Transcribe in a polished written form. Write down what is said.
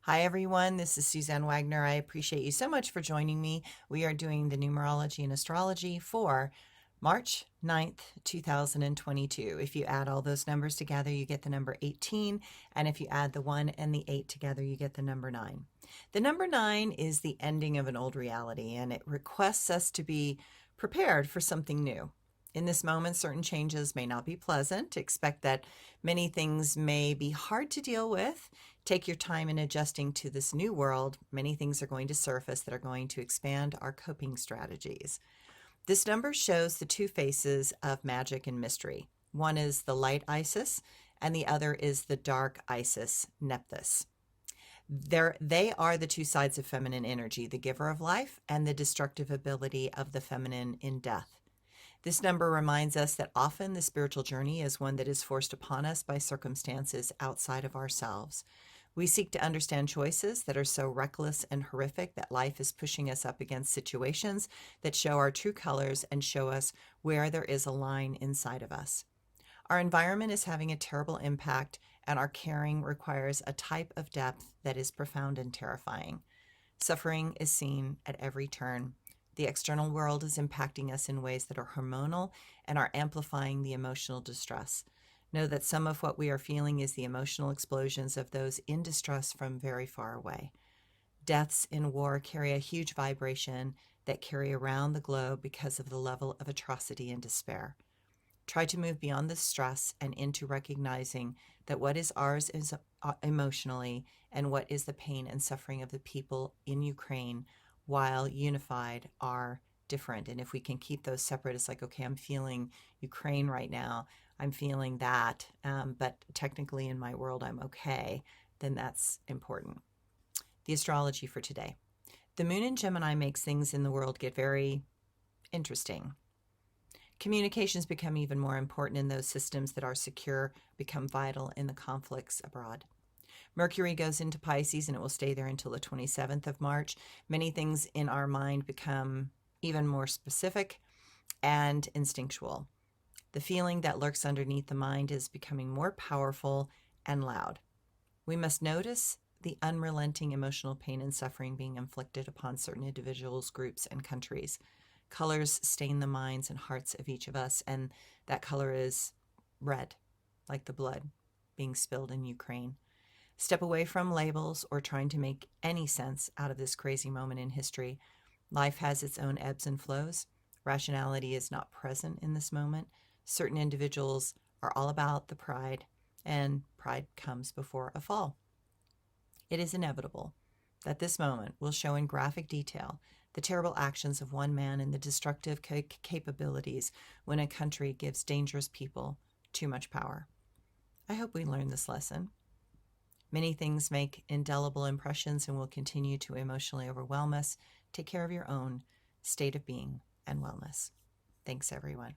Hi, everyone. This is Suzanne Wagner. I appreciate you so much for joining me. We are doing the Numerology and Astrology for March 9th, 2022. If you add all those numbers together, you get the number 18. And if you add the 1 and the 8 together, you get the number 9. The number 9 is the ending of an old reality, and it requests us to be prepared for something new. In this moment, certain changes may not be pleasant. Expect that many things may be hard to deal with. Take your time in adjusting to this new world. Many things are going to surface that are going to expand our coping strategies. This number shows the two faces of magic and mystery. One is the light Isis, and the other is the dark Isis, Nephthys. They are the two sides of feminine energy, the giver of life and the destructive ability of the feminine in death. This number reminds us that often the spiritual journey is one that is forced upon us by circumstances outside of ourselves. We seek to understand choices that are so reckless and horrific that life is pushing us up against situations that show our true colors and show us where there is a line inside of us. Our environment is having a terrible impact, and our caring requires a type of depth that is profound and terrifying. Suffering is seen at every turn. The external world is impacting us in ways that are hormonal and are amplifying the emotional distress. Know that some of what we are feeling is the emotional explosions of those in distress from very far away. Deaths in war carry a huge vibration that carry around the globe because of the level of atrocity and despair. Try to move beyond the stress and into recognizing that what is ours is emotionally, and what is the pain and suffering of the people in Ukraine, while unified, are different. And if we can keep those separate, it's like, okay, I'm feeling Ukraine right now. I'm feeling that, but technically in my world, I'm okay. Then that's important. The astrology for today. The moon in Gemini makes things in the world get very interesting. Communications become even more important in those systems that are secure, become vital in the conflicts abroad. Mercury goes into Pisces, and it will stay there until the 27th of March. Many things in our mind become even more specific and instinctual. The feeling that lurks underneath the mind is becoming more powerful and loud. We must notice the unrelenting emotional pain and suffering being inflicted upon certain individuals, groups, and countries. Colors stain the minds and hearts of each of us, and that color is red, like the blood being spilled in Ukraine. Step away from labels or trying to make any sense out of this crazy moment in history. Life has its own ebbs and flows. Rationality is not present in this moment. Certain individuals are all about the pride, and pride comes before a fall. It is inevitable that this moment will show in graphic detail the terrible actions of one man and the destructive capabilities when a country gives dangerous people too much power. I hope we learn this lesson. Many things make indelible impressions and will continue to emotionally overwhelm us. Take care of your own state of being and wellness. Thanks, everyone.